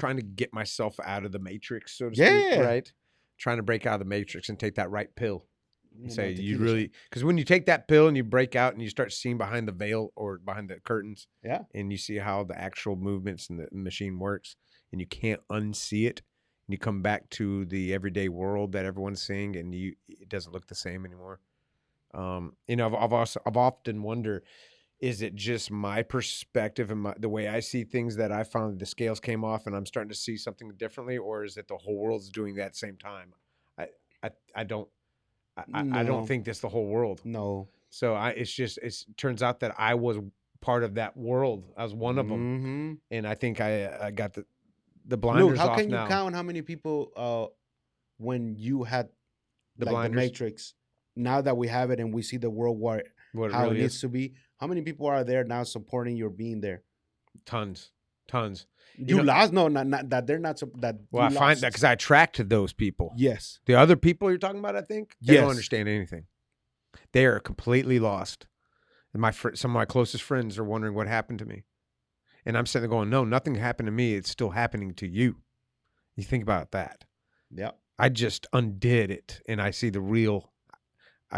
trying to get myself out of the matrix, so to Yeah. speak, right? Trying to break out of the matrix and take that right pill. And say you tequila really, because when you take that pill and you break out and you start seeing behind the veil or behind the curtains, Yeah. and you see how the actual movements and the machine works, and you can't unsee it, and you come back to the everyday world that everyone's seeing, and it doesn't look the same anymore. You know, I've often wondered, is it just my perspective and the way I see things that I found the scales came off and I'm starting to see something differently, or is it the whole world's doing that same time? I don't. I don't No. think that's the whole world. No. So it turns out that I was part of that world. I was one of them, Mm-hmm. and I think I got the Look, blinders how off can you now. count how many people when you had The like blinders? the Matrix? Now that we have it and we see the world What it how really it needs is? to be, how many people are there now supporting your being there? Tons. You know, lost? No, not that they're not that well, you I find that lost. because I attract those people. Yes. The other people you're talking about, I think, they Yes. don't understand anything. They are completely lost. And some of my closest friends are wondering what happened to me. And I'm sitting there going, no, nothing happened to me. It's still happening to you. You think about that. Yeah. I just undid it, and I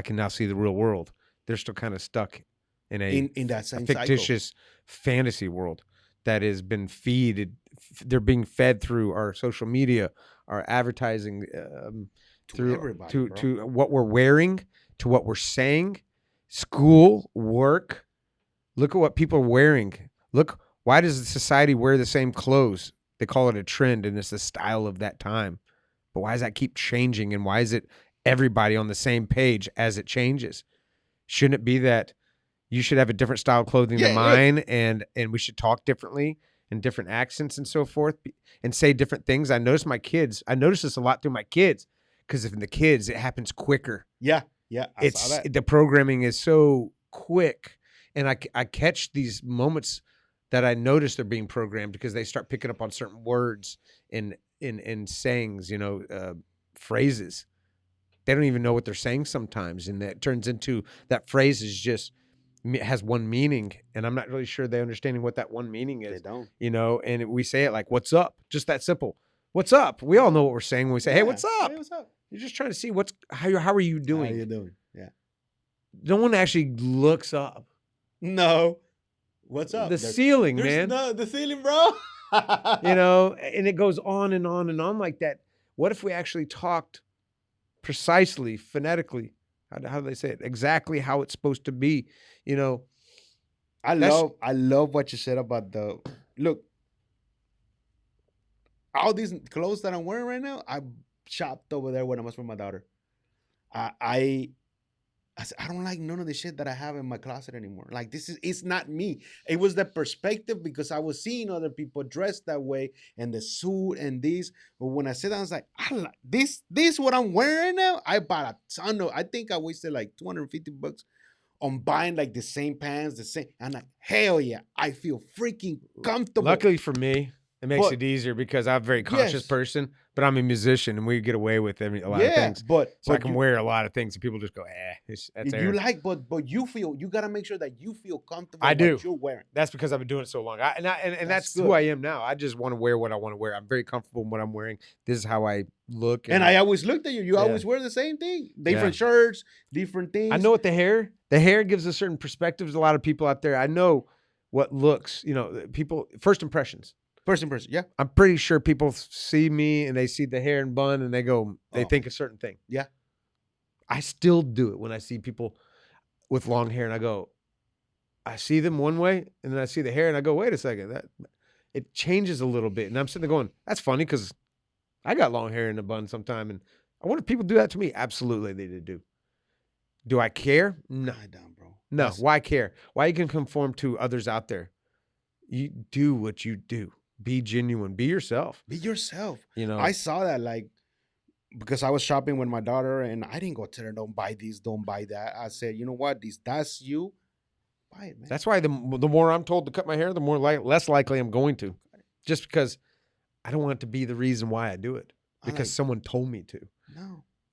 can now see the real world. They're still kind of stuck in that same fictitious fantasy world that has been they're being fed through our social media, our advertising, through everybody, to what we're wearing, to what we're saying, school, work. Look at what people are wearing. Look, why does the society wear the same clothes? They call it a trend, and it's the style of that time. But why does that keep changing? And why is it everybody on the same page as it changes? Shouldn't it be that you should have a different style of clothing than mine, and we should talk differently and different accents and so forth, and say different things? I notice this a lot through my kids, because in the kids, it happens quicker. Yeah. I saw that. The programming is so quick, and I catch these moments that I notice they're being programmed because they start picking up on certain words in sayings, phrases. They don't even know what they're saying sometimes, and that turns into that phrase has one meaning, and I'm not really sure they're understanding what that one meaning is. They don't. And we say it like, "What's up?" Just that simple. What's up? We all know what we're saying when we say, "Hey, what's up?" Hey, what's up? You're just trying to see how are you doing? How you doing? Yeah. No one actually looks up. No. What's up? The ceiling, man. No, the ceiling, bro. And it goes on and on and on like that. What if we actually talked precisely, phonetically? How do they say it? Exactly how it's supposed to be. I love what you said about look. All these clothes that I'm wearing right now, I shopped over there when I was with my daughter. I don't like none of the shit that I have in my closet anymore. Like it's not me. It was the perspective because I was seeing other people dressed that way and the suit and this. But when I said that, I was like, this what I'm wearing now. I bought a ton of. I think I wasted like $250 on buying like the same pants, the same. I'm like, hell yeah, I feel freaking comfortable. Luckily for me, it makes it easier because I'm a very conscious person, but I'm a musician and we get away with a lot of things. But I can wear a lot of things and people just go, that's you like, but you gotta make sure that you feel comfortable. I do. What you're wearing. That's because I've been doing it so long. That's who I am now. I just want to wear what I want to wear. I'm very comfortable in what I'm wearing. This is how I look. And I always looked at you. You always wear the same thing. Different shirts, different things. I know what the hair gives a certain perspective to a lot of people out there. I know what looks, people, first impressions. First impression, yeah. I'm pretty sure people see me and they see the hair and bun and they think a certain thing. Yeah. I still do it when I see people with long hair and I see them one way and then I see the hair and I go, wait a second, it changes a little bit. And I'm sitting there going, that's funny because I got long hair in a bun sometime. And I wonder if people do that to me. Absolutely they do. Do I care? No. I don't, bro. No. Why care? Why you can conform to others out there? You do what you do. Be genuine. Be yourself. Be yourself. I saw that because I was shopping with my daughter and I didn't go tell her, don't buy this, don't buy that. I said, you know what? That's you. Buy it, man. That's why the more I'm told to cut my hair, the more less likely I'm going to. Just because I don't want it to be the reason why I do it. Because someone told me to.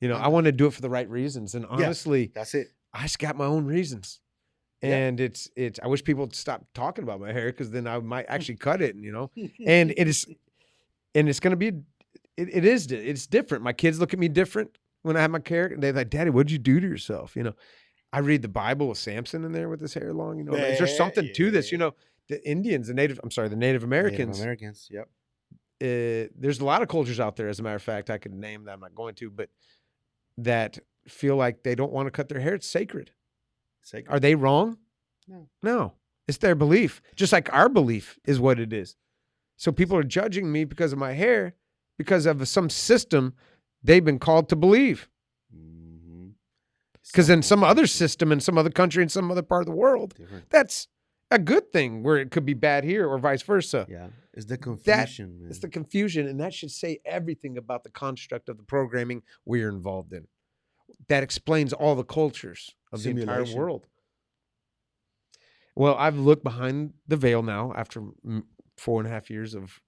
No. I want to do it for the right reasons. And honestly, that's it. I just got my own reasons. And it's I wish people would stop talking about my hair because then I might actually cut it, and it is and it's going to be, it's different. My kids look at me different when I have my hair. They're like, Daddy, what'd you do to yourself? I read the Bible with Samson in there with his hair long. Is there Man, something to this? yeah. The Indians, the Native Native Americans, Americans. Yep. there's a lot of cultures out there, as a matter of fact, I could name that I'm not going to, but that feel like they don't want to cut their hair. It's sacred. Sacred. Are they wrong? No. No. It's their belief, just like our belief is what it is. So people are judging me because of my hair, because of some system they've been called to believe. Because in some other system, in some other country, in some other part of the world, that's a good thing, where it could be bad here or vice versa. Yeah, it's the confusion, man. It's the confusion, and that should say everything about the construct of the programming we're involved in. That explains all the cultures of the entire world. Well, I've looked behind the veil now after 4.5 years of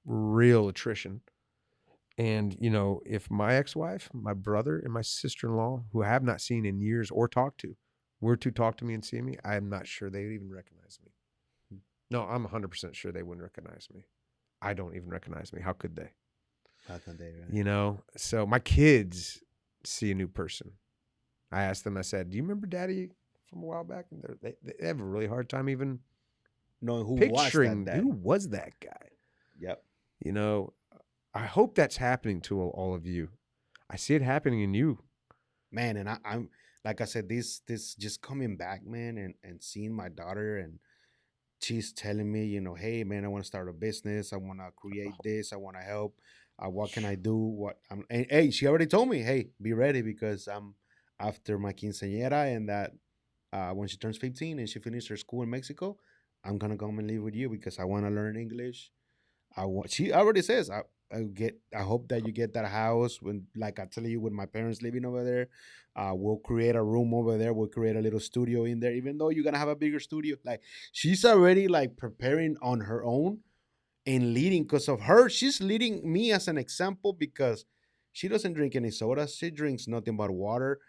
real attrition. And, if my ex-wife, my brother, and my sister-in-law, who I have not seen in years or talked to, were to talk to me and see me, I am not sure they would even recognize me. No, I'm 100% sure they wouldn't recognize me. I don't even recognize me. How could they? How can they, right? So my kids see a new person. I asked them, I said, do you remember Daddy from a while back? And they have a really hard time even knowing who picturing was that who was that guy. Yep. I hope that's happening to all of you. I see it happening in you, man. And I'm like I said, this just coming back, man, and seeing my daughter, and she's telling me, hey, man, I want to start a business. I want to create this. I want to help. What can I do? And hey, she already told me, hey, be ready, because I'm after my quinceañera, and that when she turns 15 and she finishes her school in Mexico, I'm gonna come and live with you because I want to learn English. She already says, I hope that you get that house when, like I tell you, with my parents living over there. We'll create a room over there. We'll create a little studio in there, even though you're gonna have a bigger studio. Like, she's already like preparing on her own and leading. Because of her, she's leading me as an example, because she doesn't drink any soda. She drinks nothing but water.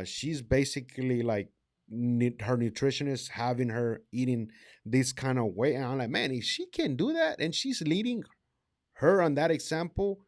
She's basically like, her nutritionist having her eating this kind of way, and I'm like, man, if she can do that and she's leading her on that example,